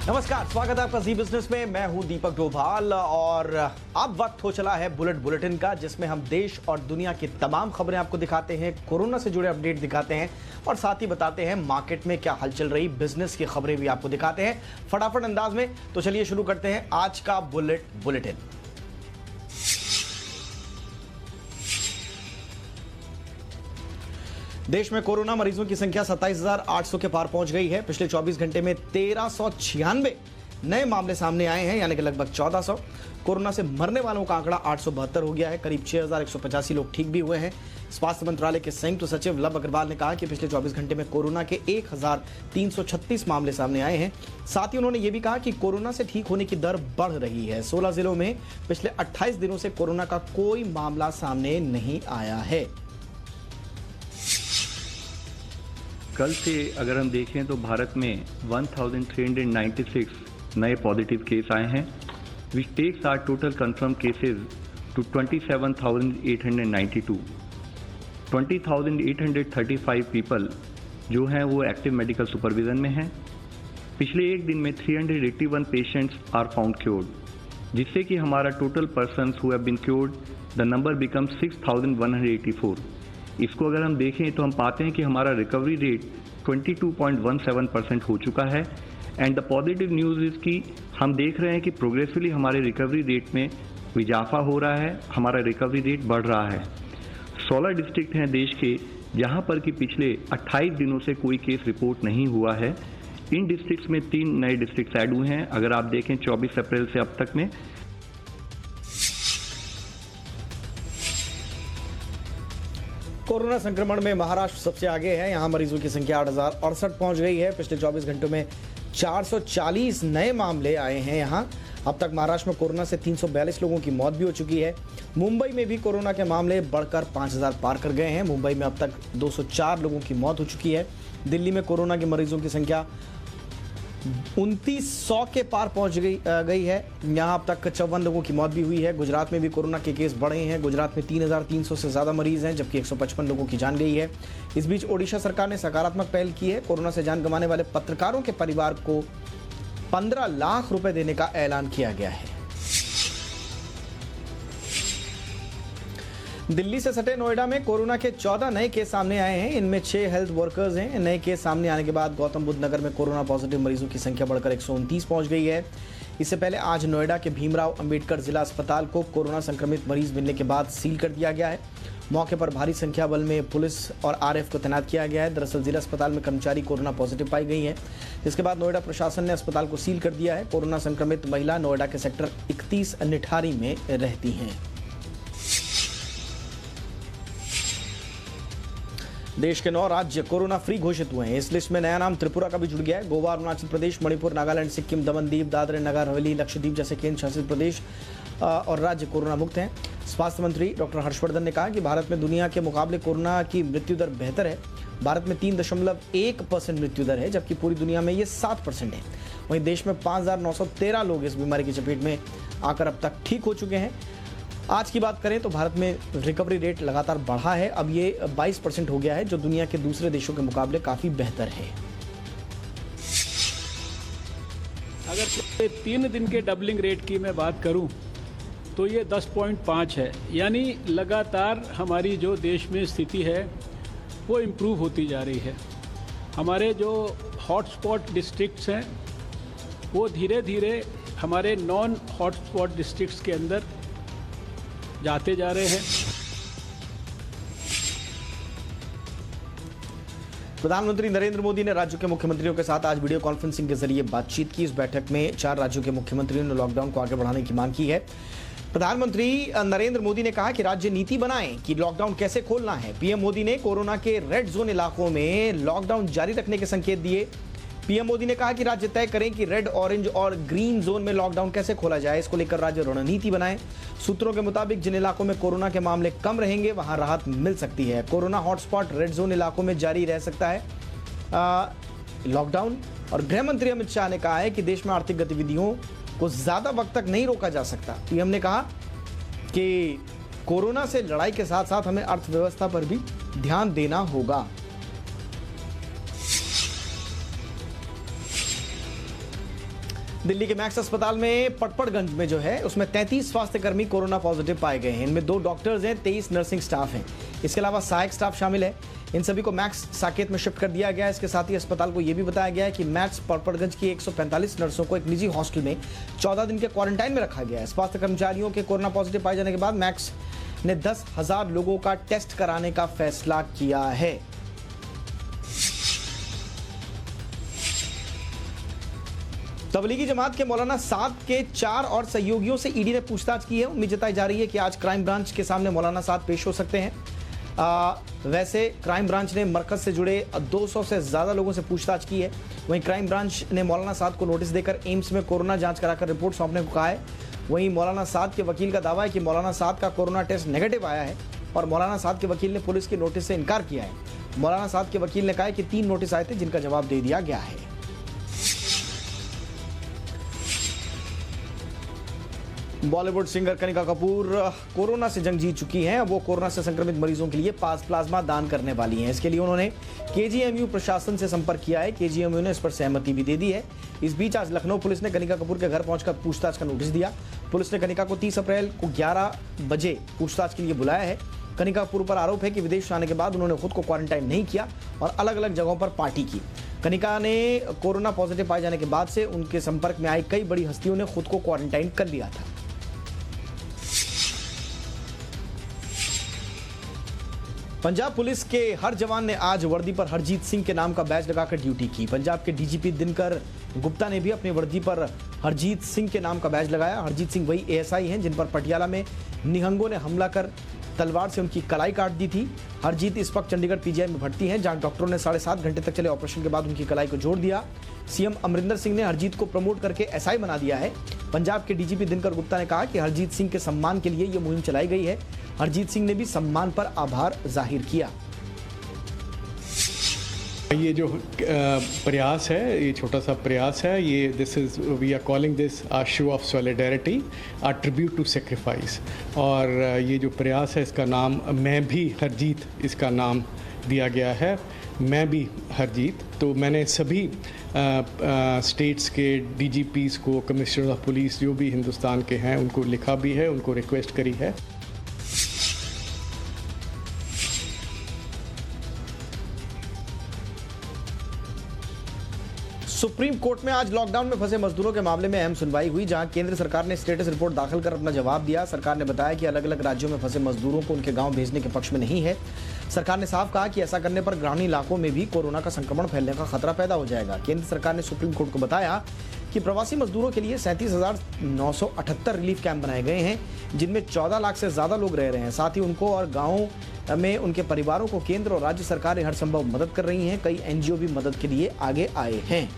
नमस्कार, स्वागत है आपका जी बिजनेस में। मैं हूं दीपक डोभाल और अब वक्त हो चला है बुलेट बुलेटिन का, जिसमें हम देश और दुनिया की तमाम खबरें आपको दिखाते हैं, कोरोना से जुड़े अपडेट दिखाते हैं और साथ ही बताते हैं मार्केट में क्या हलचल रही, बिजनेस की खबरें भी आपको दिखाते हैं फटाफट अंदाज में। तो चलिए शुरू करते हैं आज का बुलेट बुलेटिन। देश में कोरोना मरीजों की संख्या 27,800 के पार पहुंच गई है। पिछले 24 घंटे में 1396 नए मामले सामने आए हैं, यानी कि लगभग 1400। कोरोना से मरने वालों का आंकड़ा 872 हो गया है। करीब 6185 लोग ठीक भी हुए हैं। स्वास्थ्य मंत्रालय के संयुक्त सचिव लव अग्रवाल ने कहा कि पिछले 24 घंटे में कोरोना के 1336 मामले सामने आए हैं। साथ ही उन्होंने ये भी कहा कि कोरोना से ठीक होने की दर बढ़ रही है। 16 जिलों में पिछले 28 दिनों से कोरोना का कोई मामला सामने नहीं आया है। कल से अगर हम देखें तो भारत में 1396 नए पॉजिटिव केस आए हैं, which takes our total confirm cases to 27,892। 20,835 people जो हैं वो एक्टिव मेडिकल सुपरविजन में हैं। पिछले एक दिन में 381 पेशेंट्स आर फाउंड क्योर्ड, जिससे कि हमारा total persons who have been cured the number become 6,184। इसको अगर हम देखें तो हम पाते हैं कि हमारा रिकवरी रेट 22.17% हो चुका है। And the positive news is कि हम देख रहे हैं कि प्रोग्रेसिवली हमारे रिकवरी रेट में इजाफा हो रहा है, हमारा रिकवरी रेट बढ़ रहा है। 16 डिस्ट्रिक्ट हैं देश के जहां पर कि पिछले 28 दिनों से कोई केस रिपोर्ट नहीं हुआ है। इन डिस्ट्रिक्ट्स में 3 नए डिस्ट्रिक्ट ऐड हुए हैं। अगर आप देखें 24 अप्रैल से अब तक में कोरोना संक्रमण में महाराष्ट्र सबसे आगे है। यहां मरीजों की संख्या 8,068 पहुंच गई है। पिछले 24 घंटों में 440 नए मामले आए हैं। यहां अब तक महाराष्ट्र में कोरोना से 342 लोगों की मौत भी हो चुकी है। मुंबई में भी कोरोना के मामले बढ़कर 5,000 पार कर गए हैं। मुंबई में अब तक 204 लोगों की मौत हो चुकी है। दिल्ली में कोरोना के मरीजों की संख्या 2900 के पार पहुंच गई है। यहां अब तक 54 लोगों की मौत भी हुई है। गुजरात में भी कोरोना के केस बढ़े हैं। गुजरात में 3,300 से ज़्यादा मरीज हैं, जबकि 155 लोगों की जान गई है। इस बीच ओडिशा सरकार ने सकारात्मक पहल की है। कोरोना से जान गंवाने वाले पत्रकारों के परिवार को 15 लाख रुपए देने का ऐलान किया गया है। दिल्ली से सटे नोएडा में कोरोना के 14 नए केस सामने आए हैं। इनमें 6 हेल्थ वर्कर्स हैं। नए केस सामने आने के बाद गौतम बुद्ध नगर में कोरोना पॉजिटिव मरीजों की संख्या बढ़कर 129 पहुंच गई है। इससे पहले आज नोएडा के भीमराव अंबेडकर जिला अस्पताल को कोरोना संक्रमित मरीज मिलने के बाद सील कर दिया गया है। मौके पर भारी संख्या बल में पुलिस और आरएफ को तैनात किया गया है। दरअसल जिला अस्पताल में कर्मचारी कोरोना पॉजिटिव पाई गई है, जिसके बाद नोएडा प्रशासन ने अस्पताल को सील कर दिया है। कोरोना संक्रमित महिला नोएडा के सेक्टर 31 निठारी में रहती हैं। देश के 9 राज्य कोरोना फ्री घोषित हुए हैं। इस लिस्ट में नया नाम त्रिपुरा का भी जुड़ गया है। गोवा, अरुणाचल प्रदेश, मणिपुर, नागालैंड, सिक्किम, दमन दीव, दादरा नगर हवेली, लक्षद्वीप जैसे केंद्र शासित प्रदेश और राज्य कोरोना मुक्त हैं। स्वास्थ्य मंत्री डॉक्टर हर्षवर्धन ने कहा कि भारत में दुनिया के मुकाबले कोरोना की मृत्यु दर बेहतर है। भारत में 3.1% मृत्यु दर है, जबकि पूरी दुनिया में ये 7% है। वहीं देश में 5,913 लोग इस बीमारी की चपेट में आकर अब तक ठीक हो चुके हैं। आज की बात करें तो भारत में रिकवरी रेट लगातार बढ़ा है। अब ये 22% हो गया है, जो दुनिया के दूसरे देशों के मुकाबले काफ़ी बेहतर है। अगर 3 दिन के डबलिंग रेट की मैं बात करूं तो ये 10.5 है, यानी लगातार हमारी जो देश में स्थिति है वो इम्प्रूव होती जा रही है। हमारे जो हॉटस्पॉट डिस्ट्रिक्ट्स हैं वो धीरे धीरे हमारे नॉन हॉटस्पॉट डिस्ट्रिक्ट्स के अंदर जाते जा रहे हैं। प्रधानमंत्री नरेंद्र मोदी ने राज्यों के मुख्यमंत्रियों के साथ आज वीडियो कॉन्फ्रेंसिंग के जरिए बातचीत की। इस बैठक में 4 राज्यों के मुख्यमंत्रियों ने लॉकडाउन को आगे बढ़ाने की मांग की है। प्रधानमंत्री नरेंद्र मोदी ने कहा कि राज्य नीति बनाएं कि लॉकडाउन कैसे खोलना है। पीएम मोदी ने कोरोना के रेड जोन इलाकों में लॉकडाउन जारी रखने के संकेत दिए। पीएम मोदी ने कहा कि राज्य तय करें कि रेड, ऑरेंज और ग्रीन जोन में लॉकडाउन कैसे खोला जाए। इसको लेकर राज्य रणनीति बनाएं। सूत्रों के मुताबिक जिन इलाकों में कोरोना के मामले कम रहेंगे वहां राहत मिल सकती है। कोरोना हॉटस्पॉट रेड जोन इलाकों में जारी रह सकता है लॉकडाउन। और गृह मंत्री अमित शाह ने कहा है कि देश में आर्थिक गतिविधियों को ज्यादा वक्त तक नहीं रोका जा सकता। पीएम ने कहा कि कोरोना से लड़ाई के साथ साथ हमें अर्थव्यवस्था पर भी ध्यान देना होगा। दिल्ली के मैक्स अस्पताल में पटपड़गंज में जो है उसमें 33 स्वास्थ्यकर्मी कोरोना पॉजिटिव पाए गए हैं। इनमें 2 डॉक्टर्स हैं, 23 नर्सिंग स्टाफ हैं। इसके अलावा सहायक स्टाफ शामिल है। इन सभी को मैक्स साकेत में शिफ्ट कर दिया गया है। इसके साथ ही अस्पताल को यह भी बताया गया है कि मैक्स पटपड़गंज की 145 नर्सों को एक निजी हॉस्टल में 14 दिन के क्वारंटाइन में रखा गया है। स्वास्थ्य कर्मचारियों के कोरोना पॉजिटिव पाए जाने के बाद मैक्स ने 10,000 लोगों का टेस्ट कराने का फैसला किया है। तबलीगी जमात के मौलाना साद के 4 और सहयोगियों से ईडी ने पूछताछ की है। उम्मीद जताई जा रही है कि आज क्राइम ब्रांच के सामने मौलाना साद पेश हो सकते हैं। वैसे क्राइम ब्रांच ने मरकज से जुड़े 200 से ज्यादा लोगों से पूछताछ की है। वहीं क्राइम ब्रांच ने मौलाना साद को नोटिस देकर एम्स में कोरोना जांच कराकर रिपोर्ट सौंपने को कहा है। वहीं मौलाना साद के वकील का दावा है कि मौलाना साद का कोरोना टेस्ट नेगेटिव आया है और मौलाना साद के वकील ने पुलिस के नोटिस से इनकार किया है। मौलाना साद के वकील ने कहा है कि 3 नोटिस आए थे जिनका जवाब दे दिया गया है। बॉलीवुड सिंगर कनिका कपूर कोरोना से जंग जीत चुकी हैं। अब वो कोरोना से संक्रमित मरीजों के लिए प्लाज्मा दान करने वाली हैं। इसके लिए उन्होंने केजीएमयू प्रशासन से संपर्क किया है। केजीएमयू ने इस पर सहमति भी दे दी है। इस बीच आज लखनऊ पुलिस ने कनिका कपूर के घर पहुंचकर पूछताछ का नोटिस दिया। पुलिस ने कनिका को 30 अप्रैल को 11 बजे पूछताछ के लिए बुलाया है। कनिका कपूर पर आरोप है कि विदेश आने के बाद उन्होंने खुद को क्वारंटाइन नहीं किया और अलग अलग जगहों पर पार्टी की। कनिका ने कोरोना पॉजिटिव पाए जाने के बाद से उनके संपर्क में आई कई बड़ी हस्तियों ने खुद को क्वारंटाइन कर लिया था। पंजाब पुलिस के हर जवान ने आज वर्दी पर हरजीत सिंह के नाम का बैज लगाकर ड्यूटी की। पंजाब के डीजीपी दिनकर गुप्ता ने भी अपनी वर्दी पर हरजीत सिंह के नाम का बैज लगाया। हरजीत सिंह वही एएसआई हैं जिन पर पटियाला में निहंगों ने हमला कर तलवार से उनकी कलाई काट दी थी। हरजीत इस वक्त चंडीगढ़ पीजीआई में भर्ती हैं, जहां डॉक्टरों ने 7.5 घंटे तक चले ऑपरेशन के बाद उनकी कलाई को जोड़ दिया। सीएम अमरिंदर सिंह ने हरजीत को प्रमोट करके एसआई बना दिया है। पंजाब के डीजीपी दिनकर गुप्ता ने कहा कि हरजीत सिंह के सम्मान के लिए यह मुहिम चलाई गई है। हरजीत सिंह ने भी सम्मान पर आभार जाहिर किया। ये जो प्रयास है, ये छोटा सा प्रयास है, ये this is we are calling this a show of solidarity, a tribute to sacrifice. और ये जो प्रयास है इसका नाम मैं भी हरजीत इसका नाम दिया गया है, मैं भी हरजीत। तो मैंने सभी स्टेट्स के डीजीपीज़ को, कमिश्नर ऑफ पुलिस जो भी हिंदुस्तान के हैं उनको लिखा भी है, उनको रिक्वेस्ट करी है। सुप्रीम कोर्ट में आज लॉकडाउन में फंसे मजदूरों के मामले में अहम सुनवाई हुई, जहां केंद्र सरकार ने स्टेटस रिपोर्ट दाखिल कर अपना जवाब दिया। सरकार ने बताया कि अलग अलग राज्यों में फंसे मजदूरों को उनके गांव भेजने के पक्ष में नहीं है। सरकार ने साफ कहा कि ऐसा करने पर ग्रामीण इलाकों में भी कोरोना का संक्रमण फैलने का खतरा पैदा हो जाएगा। केंद्र सरकार ने सुप्रीम कोर्ट को बताया कि प्रवासी मजदूरों के लिए 37,978 रिलीफ कैंप बनाए गए हैं, जिनमें 14 लाख से ज्यादा लोग रह रहे हैं। साथ ही उनको और गाँव में उनके परिवारों को केंद्र और राज्य सरकारें हर संभव मदद कर रही हैं। कई एनजीओ भी मदद के लिए आगे आए हैं।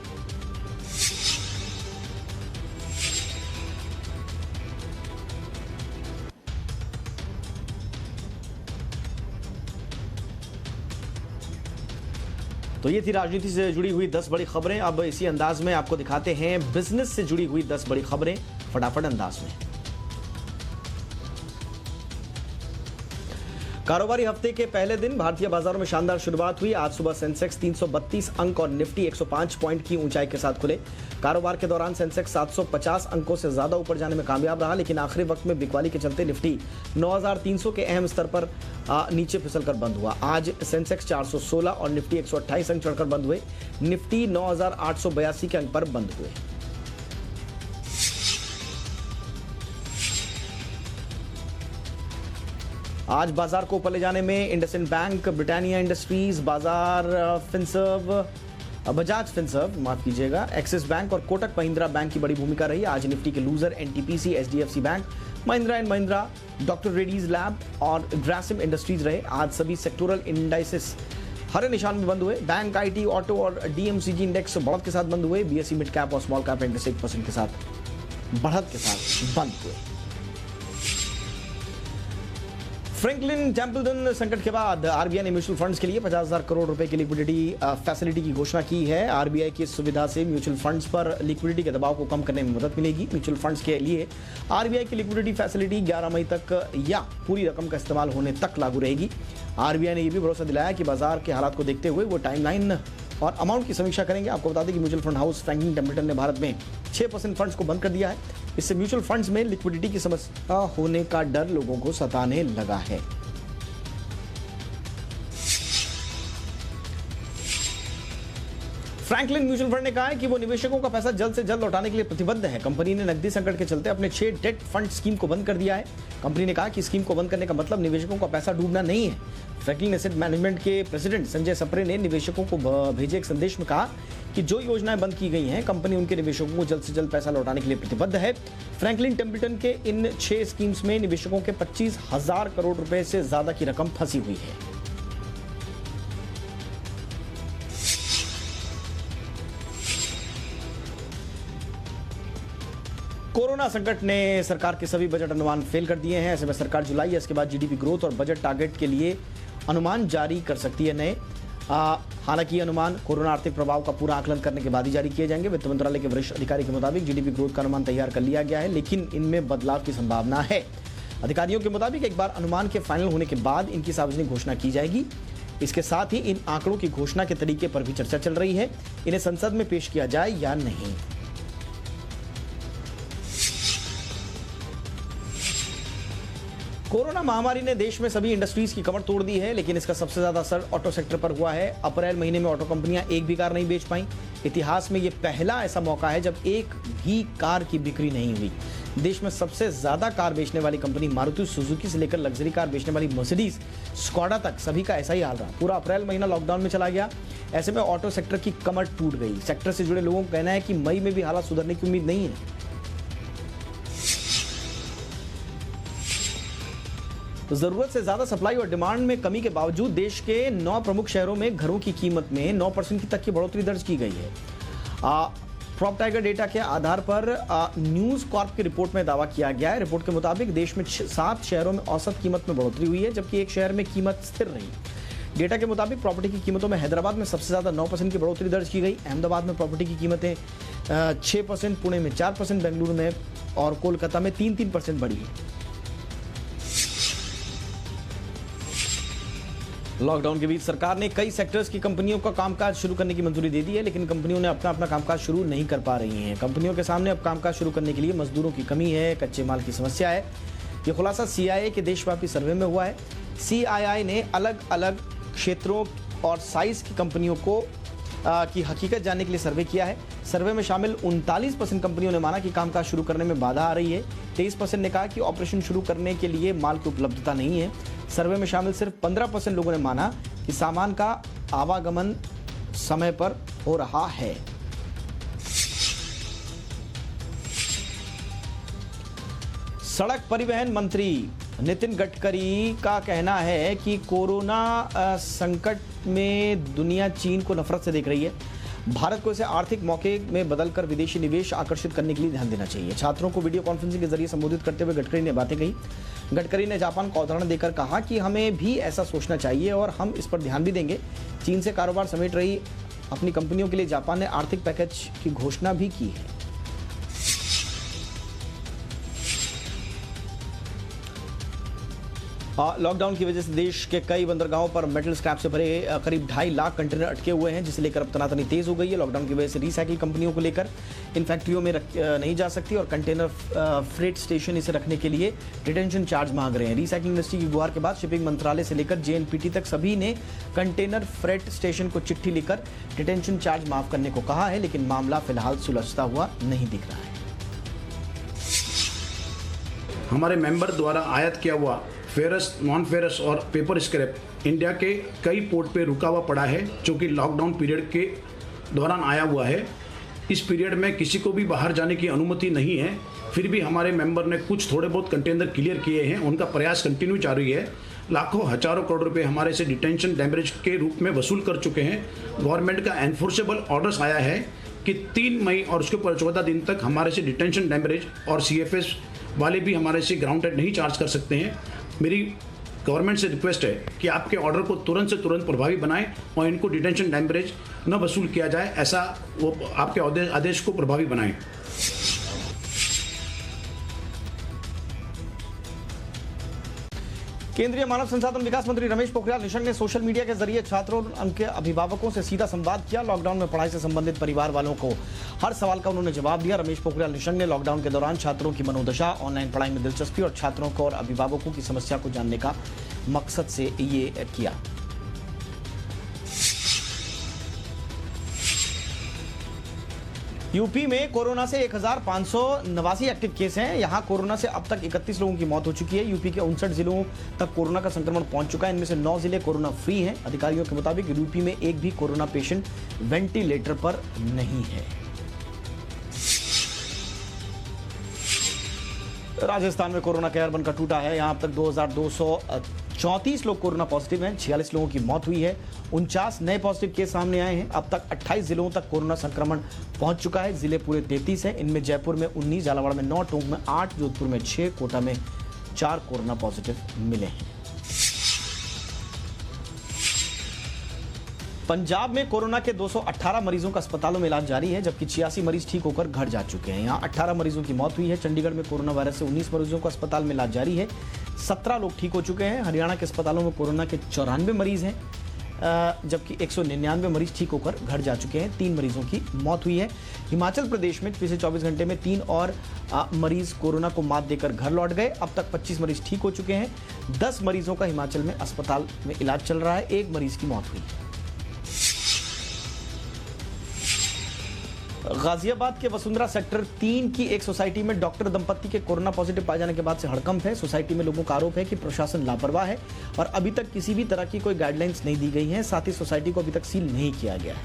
तो ये थी राजनीति से जुड़ी हुई 10 बड़ी खबरें। अब इसी अंदाज में आपको दिखाते हैं बिजनेस से जुड़ी हुई 10 बड़ी खबरें फटाफट अंदाज में। कारोबारी हफ्ते के पहले दिन भारतीय बाजारों में शानदार शुरुआत हुई। आज सुबह सेंसेक्स 332 अंक और निफ्टी 105 पॉइंट की ऊंचाई के साथ खुले। कारोबार के दौरान सेंसेक्स 750 अंकों से ज्यादा ऊपर जाने में कामयाब रहा, लेकिन आखिरी वक्त में बिकवाली के चलते निफ्टी 9300 के अहम स्तर पर नीचे फिसलकर बंद हुआ। आज सेंसेक्स 416 और निफ्टी 128 अंक चढ़कर बंद हुए। निफ्टी 9882 के अंक पर बंद हुए। आज बाजार को ऊपर ले जाने में इंडसइंड बैंक, ब्रिटानिया इंडस्ट्रीज, बाजार फिनसर्व, बजाज फिनसर्व माफ कीजिएगा, एक्सिस बैंक और कोटक महिंद्रा बैंक की बड़ी भूमिका रही। आज निफ्टी के loser NTPC, HDFC bank, Mahindra and Mahindra, doctor Reddy's lab और ग्रासिम इंडस्ट्रीज रहे। आज सभी सेक्टोरल इंडाइसेस हरे निशान में बंद हुए। बैंक, आईटी, ऑटो और डीएमसीजी इंडेक्स बढ़त के साथ बंद हुए। बीएसई मिड कैप और स्मॉल कैप इंडेक्स 1% के साथ बढ़त के साथ बंद हुए। फ्रैंकलिन टेम्पल्टन संकट के बाद आरबीआई ने म्यूचुअल फंड्स के लिए 50,000 करोड़ रुपए की लिक्विडिटी फैसिलिटी की घोषणा की है। आरबीआई की इस सुविधा से म्यूचुअल फंड्स पर लिक्विडिटी के दबाव को कम करने में मदद मिलेगी। म्यूचुअल फंड्स के लिए आरबीआई की लिक्विडिटी फैसिलिटी 11 मई तक या पूरी रकम का इस्तेमाल होने तक लागू रहेगी। आरबीआई ने यह भी भरोसा दिलाया कि बाजार के हालात को देखते हुए वो टाइमलाइन और अमाउंट की समीक्षा करेंगे। आपको बता दें कि mutual fund house Franklin Templeton ने भारत में 6% फंड्स को बंद कर दिया है। इससे म्यूचुअल फंड्स में लिक्विडिटी की समस्या होने का डर लोगों को सताने लगा है। फ्रैंकलिन म्यूचुअल फंड ने कहा है कि वो निवेशकों का पैसा जल्द से जल्द लौटाने के लिए प्रतिबद्ध है। कंपनी ने नकदी संकट के चलते अपने 6 डेट फंड स्कीम को बंद कर दिया है। कंपनी ने कहा कि स्कीम को बंद करने का मतलब निवेशकों का पैसा डूबना नहीं है। फ्रैंकलिन एसेट मैनेजमेंट के प्रेसिडेंट संजय सप्रे ने निवेशकों को भेजे एक संदेश में कहा कि जो योजनाएं बंद की गई हैं, कंपनी उनके निवेशकों को जल्द से जल्द पैसा लौटाने के लिए प्रतिबद्ध है। फ्रैंकलिन टेम्पल्टन के इन 6 स्कीम्स में निवेशकों के 25,000 करोड़ रुपए से ज्यादा की रकम फंसी हुई है। कोरोना संकट ने सरकार के सभी बजट अनुमान फेल कर दिए हैं। ऐसे में सरकार जुलाई या इसके बाद जीडीपी ग्रोथ और बजट टारगेट के लिए अनुमान जारी कर सकती है नए। हालांकि ये अनुमान कोरोना आर्थिक प्रभाव का पूरा आकलन करने के बाद ही जारी किए जाएंगे। वित्त मंत्रालय के वरिष्ठ अधिकारी के मुताबिक जीडीपी ग्रोथ का अनुमान तैयार कर लिया गया है, लेकिन इनमें बदलाव की संभावना है। अधिकारियों के मुताबिक एक बार अनुमान के फाइनल होने के बाद इनकी सार्वजनिक घोषणा की जाएगी। इसके साथ ही इन आंकड़ों की घोषणा के तरीके पर भी चर्चा चल रही है, इन्हें संसद में पेश किया जाए या नहीं। कोरोना महामारी ने देश में सभी इंडस्ट्रीज की कमर तोड़ दी है, लेकिन इसका सबसे ज्यादा असर ऑटो सेक्टर पर हुआ है। अप्रैल महीने में ऑटो कंपनियां एक भी कार नहीं बेच पाई। इतिहास में यह पहला ऐसा मौका है जब एक भी कार की बिक्री नहीं हुई। देश में सबसे ज्यादा कार बेचने वाली कंपनी मारुति सुजुकी से लेकर लग्जरी कार बेचने वाली मर्सिडीज, स्कोडा तक सभी का ऐसा ही हाल रहा। पूरा अप्रैल महीना लॉकडाउन में चला गया। ऐसे में ऑटो सेक्टर की कमर टूट गई। सेक्टर से जुड़े लोगों का कहना है कि मई में भी हालात सुधरने की उम्मीद नहीं है। तो जरूरत से ज्यादा सप्लाई और डिमांड में कमी के बावजूद देश के 9 प्रमुख शहरों में घरों की कीमत में 9% की तक की बढ़ोतरी दर्ज की गई है। PropTiger डेटा के आधार पर न्यूज कॉर्प की रिपोर्ट में दावा किया गया है। रिपोर्ट के मुताबिक देश में 7 शहरों में औसत कीमत में बढ़ोतरी हुई है, जबकि एक शहर में कीमत स्थिर रही। डेटा के मुताबिक प्रॉपर्टी की कीमतों में हैदराबाद में सबसे ज्यादा 9% की बढ़ोतरी दर्ज की गई। अहमदाबाद में प्रॉपर्टी की कीमतें 6%, पुणे में 4%, बेंगलुरु में और कोलकाता में 3% बढ़ी है। लॉकडाउन के बीच सरकार ने कई सेक्टर्स की कंपनियों का कामकाज शुरू करने की मंजूरी दे दी है, लेकिन कंपनियों ने अपना कामकाज शुरू नहीं कर पा रही हैं। कंपनियों के सामने अब कामकाज शुरू करने के लिए मजदूरों की कमी है, कच्चे माल की समस्या है। ये खुलासा CII के देशव्यापी सर्वे में हुआ है। CII ने अलग अलग क्षेत्रों और साइज की कंपनियों को की हकीकत जानने के लिए सर्वे किया है। सर्वे में शामिल 39% कंपनियों ने माना कि कामकाज शुरू करने में बाधा आ रही है। 23% ने कहा कि ऑपरेशन शुरू करने के लिए माल की उपलब्धता नहीं है। सर्वे में शामिल सिर्फ 15% लोगों ने माना कि सामान का आवागमन समय पर हो रहा है। सड़क परिवहन मंत्री नितिन गडकरी का कहना है कि कोरोना संकट में दुनिया चीन को नफरत से देख रही है। भारत को इसे आर्थिक मौके में बदलकर विदेशी निवेश आकर्षित करने के लिए ध्यान देना चाहिए। छात्रों को वीडियो कॉन्फ्रेंसिंग के जरिए संबोधित करते हुए गडकरी ने बातें कही। गडकरी ने जापान का उदाहरण देकर कहा कि हमें भी ऐसा सोचना चाहिए और हम इस पर ध्यान भी देंगे। चीन से कारोबार समेट रही अपनी कंपनियों के लिए जापान ने आर्थिक पैकेज की घोषणा भी की है। लॉकडाउन की वजह से देश के कई बंदरगाहों पर मेटल स्क्रैप से भरे करीब 2.5 लाख कंटेनर अटके हुए हैं, जिसे लेकर अब तनातनी तेज हो गई है। लॉकडाउन की वजह से रिसाइकिल कंपनियों को लेकर इन फैक्ट्रियों में नहीं जा सकती और कंटेनर फ्रेट स्टेशन इसे रखने के लिए डिटेंशन चार्ज मांग रहे हैं। रिसाइकिलिंग इंडस्ट्री की गुहार के बाद शिपिंग मंत्रालय से लेकर JNPT तक सभी ने कंटेनर फ्रेट स्टेशन को चिट्ठी लिखकर डिटेंशन चार्ज माफ करने को कहा है, लेकिन मामला फिलहाल सुलझता हुआ नहीं दिख रहा है। हमारे मेंबर द्वारा आयात किया हुआ फेरस, नॉन फेरस और पेपर स्क्रैप इंडिया के कई पोर्ट पे रुका हुआ पड़ा है, जो कि लॉकडाउन पीरियड के दौरान आया हुआ है। इस पीरियड में किसी को भी बाहर जाने की अनुमति नहीं है, फिर भी हमारे मेंबर ने कुछ थोड़े बहुत कंटेनर क्लियर किए हैं। उनका प्रयास कंटिन्यू जारी है। लाखों हजारों करोड़ रुपए हमारे से डिटेंशन डैमेज के रूप में वसूल कर चुके हैं। गवर्नमेंट का एनफोर्सेबल ऑर्डर्स आया है कि 3 मई और उसके ऊपर 14 दिन तक हमारे से डिटेंशन डैमेज और CFS वाले भी हमारे से ग्राउंड रेट नहीं चार्ज कर सकते हैं। मेरी गवर्नमेंट से रिक्वेस्ट है कि आपके ऑर्डर को तुरंत से तुरंत प्रभावी बनाएं और इनको डिटेंशन डैमेज न वसूल किया जाए, ऐसा वो आपके आदेश को प्रभावी बनाएं। केंद्रीय मानव संसाधन विकास मंत्री रमेश पोखरियाल निशंक ने सोशल मीडिया के जरिए छात्रों और उनके अभिभावकों से सीधा संवाद किया। लॉकडाउन में पढ़ाई से संबंधित परिवार वालों को हर सवाल का उन्होंने जवाब दिया। रमेश पोखरियाल निशंक ने लॉकडाउन के दौरान छात्रों की मनोदशा, ऑनलाइन पढ़ाई में दिलचस्पी और छात्रों को और अभिभावकों की समस्या को जानने का मकसद से ये किया। यूपी में कोरोना से 1589 एक्टिव केस हैं। यहां कोरोना से अब तक 31 लोगों की मौत हो चुकी है। यूपी के 59 जिलों तक कोरोना का संक्रमण पहुंच चुका है। इनमें से 9 जिले कोरोना फ्री हैं। अधिकारियों के मुताबिक यूपी में एक भी कोरोना पेशेंट वेंटिलेटर पर नहीं है। राजस्थान में कोरोना कहर बनकर टूटा है। यहां अब तक 2234 लोग कोरोना पॉजिटिव हैं। 46 लोगों की मौत हुई है। 49 नए पॉजिटिव केस सामने आए हैं। अब तक 28 जिलों तक कोरोना संक्रमण पहुंच चुका है। जिले पूरे 33 हैं। इनमें जयपुर में 19, झालावाड़ में 9, टोंक में 8, जोधपुर में 6, कोटा में 4 कोरोना पॉजिटिव मिले हैं। पंजाब में कोरोना के 218 मरीजों का अस्पतालों में इलाज जारी है, जबकि 86 मरीज ठीक होकर घर जा चुके हैं। यहां 18 मरीजों की मौत हुई है। चंडीगढ़ में कोरोना वायरस से 19 मरीजों को अस्पताल में इलाज जारी है। 17 लोग ठीक हो चुके हैं। हरियाणा के अस्पतालों में कोरोना के 94 मरीज हैं, जबकि 199 मरीज ठीक होकर घर जा चुके हैं। 3 मरीजों की मौत हुई है। हिमाचल प्रदेश में पिछले 24 घंटे में 3 और मरीज कोरोना को मात देकर घर लौट गए। अब तक 25 मरीज ठीक हो चुके हैं। 10 मरीजों का हिमाचल में अस्पताल में इलाज चल रहा है। 1 मरीज की मौत हुई है। गाजियाबाद के वसुंधरा सेक्टर 3 की एक सोसाइटी में डॉक्टर दंपत्ति के कोरोना पॉजिटिव पाए जाने के बाद से हड़कंप है। सोसाइटी में लोगों का आरोप है कि प्रशासन लापरवाह है और अभी तक किसी भी तरह की कोई गाइडलाइंस नहीं दी गई है। साथ ही सोसाइटी को अभी तक सील नहीं किया गया है।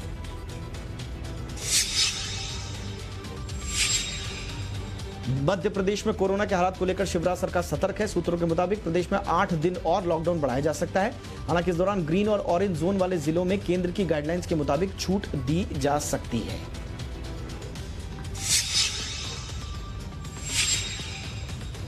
मध्य प्रदेश में कोरोना के हालात को लेकर शिवराज सरकार सतर्क है। सूत्रों के मुताबिक प्रदेश में 8 दिन और लॉकडाउन बढ़ाया जा सकता है। हालांकि इस दौरान ग्रीन और ऑरेंज जोन वाले जिलों में केंद्र की गाइडलाइंस के मुताबिक छूट दी जा सकती है।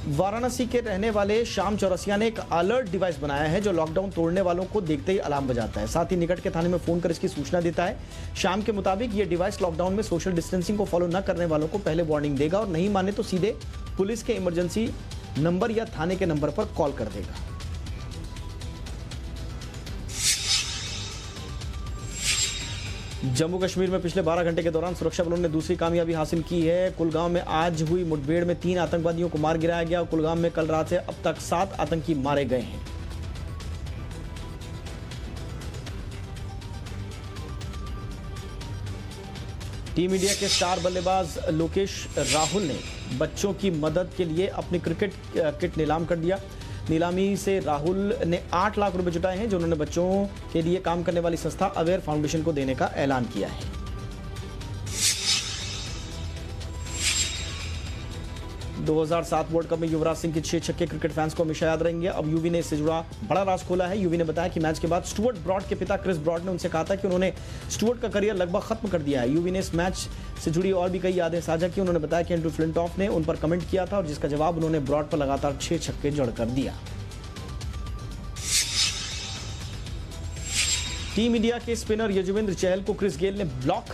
वाराणसी के रहने वाले श्याम चौरसिया ने एक अलर्ट डिवाइस बनाया है जो लॉकडाउन तोड़ने वालों को देखते ही अलार्म बजाता है। साथ ही निकट के थाने में फोन कर इसकी सूचना देता है। श्याम के मुताबिक ये डिवाइस लॉकडाउन में सोशल डिस्टेंसिंग को फॉलो न करने वालों को पहले वार्निंग देगा और नहीं माने तो सीधे पुलिस के इमरजेंसी नंबर या थाने के नंबर पर कॉल कर देगा। जम्मू कश्मीर में पिछले 12 घंटे के दौरान सुरक्षा बलों ने दूसरी कामयाबी हासिल की है। कुलगाम में आज हुई मुठभेड़ में 3 आतंकवादियों को मार गिराया गया। कुलगाम में कल रात से अब तक 7 आतंकी मारे गए हैं। टीम इंडिया के स्टार बल्लेबाज लोकेश राहुल ने बच्चों की मदद के लिए अपनी क्रिकेट किट नीलाम कर दिया। नीलामी से राहुल ने 8 लाख रुपए जुटाए हैं जो उन्होंने बच्चों के लिए काम करने वाली संस्था अवेयर फाउंडेशन को देने का ऐलान किया है। – 2007 वर्ल्ड कप में युवराज सिंह के 6 छक्के क्रिकेट फैंस को हमेशा याद रहेंगे। अब यूवी ने इससे जुड़ा बड़ा राज खोला है। यूवी ने बताया कि मैच के बाद स्टुअर्ट ब्रॉड के पिता क्रिस ब्रॉड ने उनसे कहा था कि उन्होंने स्टुअर्ट का करियर लगभग खत्म कर दिया है। यूवी ने इस मैच से जुड़ी और भी कई यादें साझा की। उन्होंने बताया कि एंड्रू फ्लिंटॉफ ने उन पर कमेंट किया था और जिसका जवाब उन्होंने ब्रॉड पर लगातार 6 छक्के जड़कर दिया। टीम इंडिया के स्पिनर यजुवेंद्र चहल को क्रिस गेल ने ब्लॉक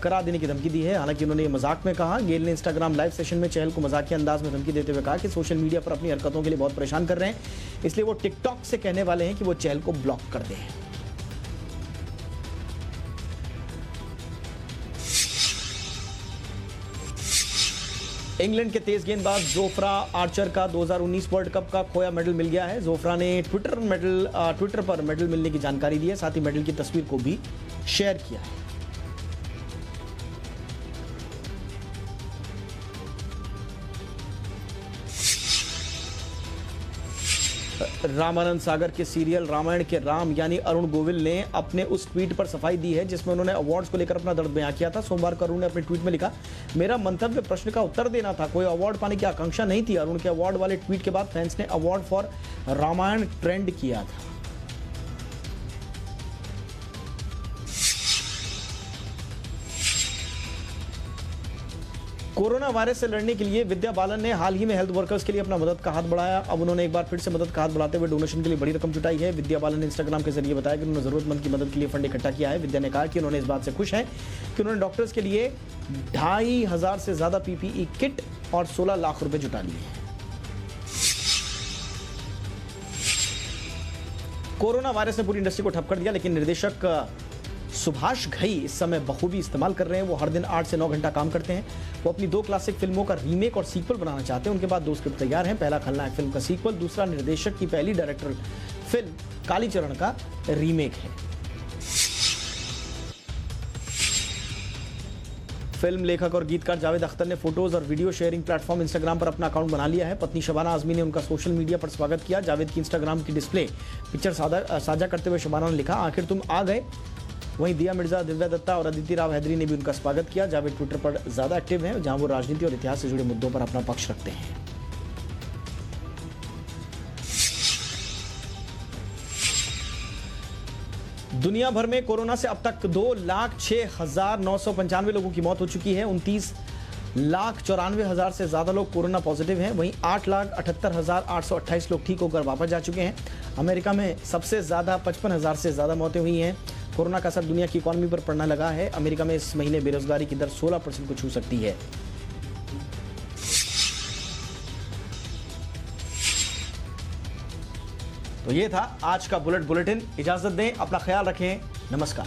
करा देने की धमकी दी है। हालांकि उन्होंने ये मजाक में कहा। गेल ने इंस्टाग्राम लाइव सेशन में चहल को मजाकिया अंदाज में धमकी देते हुए कहा कि सोशल मीडिया पर अपनी हरकतों के लिए बहुत परेशान कर रहे हैं, इसलिए वो टिकटॉक से कहने वाले हैं कि वो चहल को ब्लॉक कर दें। इंग्लैंड के तेज गेंदबाज जोफ्रा आर्चर का 2019 वर्ल्ड कप का खोया मेडल मिल गया है। जोफ्रा ने ट्विटर पर मेडल मिलने की जानकारी दी है। साथ ही मेडल की तस्वीर को भी शेयर किया है। रामानंद सागर के सीरियल रामायण के राम यानी अरुण गोविल ने अपने उस ट्वीट पर सफाई दी है जिसमें उन्होंने अवार्ड्स को लेकर अपना दर्द बयां किया था। सोमवार को अरुण ने अपने ट्वीट में लिखा, मेरा मंतव्य प्रश्न का उत्तर देना था, कोई अवार्ड पाने की आकांक्षा नहीं थी। अरुण के अवार्ड वाले ट्वीट के बाद फैंस ने अवार्ड फॉर रामायण ट्रेंड किया था। कोरोना वायरस से लड़ने के लिए विद्या बालन ने हाल ही में हेल्थ वर्कर्स के लिए अपना मदद का हाथ बढ़ाया। अब उन्होंने एक बार फिर से मदद का हाथ बढ़ाते हुए डोनेशन के लिए बड़ी रकम जुटाई है। विद्या बालन ने इंस्टाग्राम के जरिए बताया कि उन्होंने जरूरतमंद की मदद के लिए फंड इकट्ठा किया है। विद्या ने कहा कि उन्होंने इस बात से खुश हैं कि उन्होंने डॉक्टर्स के लिए 2500 से ज्यादा पीपीई किट और 16 लाख रुपए जुटा लिए हैं। कोरोना वायरस ने पूरी इंडस्ट्री को ठप कर दिया, लेकिन निर्देशक सुभाष घई इस समय बखूबी इस्तेमाल कर रहे हैं। वो हर दिन 8 से 9 घंटा काम करते हैं। वो अपनी 2 क्लासिक फिल्मों का रीमेक और सीक्वल बनाना चाहते हैं। उनके बाद 2 स्क्रिप्ट तैयार हैं। पहला खलनायक फिल्म का सीक्वल, दूसरा निर्देशक की पहली डायरेक्टरल फिल्म कालीचरण का रीमेक है। फिल्म लेखक और गीतकार जावेद अख्तर ने फोटोज और वीडियो शेयरिंग प्लेटफॉर्म इंस्टाग्राम पर अपना अकाउंट बना लिया है। पत्नी शबाना आजमी ने उनका सोशल मीडिया पर स्वागत किया। जावेद की इंस्टाग्राम की डिस्प्ले पिक्चर साझा करते हुए शबाना ने लिखा, आखिर तुम आ गए। वहीं दिया मिर्जा, दिव्या दत्ता और अदिति राव हैदरी ने भी उनका स्वागत किया। जावेद ट्विटर पर ज्यादा एक्टिव हैं, जहां वो राजनीति और इतिहास से जुड़े मुद्दों पर अपना पक्ष रखते हैं। दुनिया भर में कोरोना से अब तक 2,06,995 लोगों की मौत हो चुकी है। 29,94,000 से ज्यादा लोग कोरोना पॉजिटिव हैं। वहीं 8,78,828 लोग ठीक होकर वापस जा चुके हैं। अमेरिका में सबसे ज्यादा 55,000 से ज्यादा मौतें हुई हैं। कोरोना का असर दुनिया की इकोनॉमी पर पड़ने लगा है। अमेरिका में इस महीने बेरोजगारी की दर 16% को छू सकती है। तो ये था आज का बुलेटिन। इजाजत दें, अपना ख्याल रखें। नमस्कार।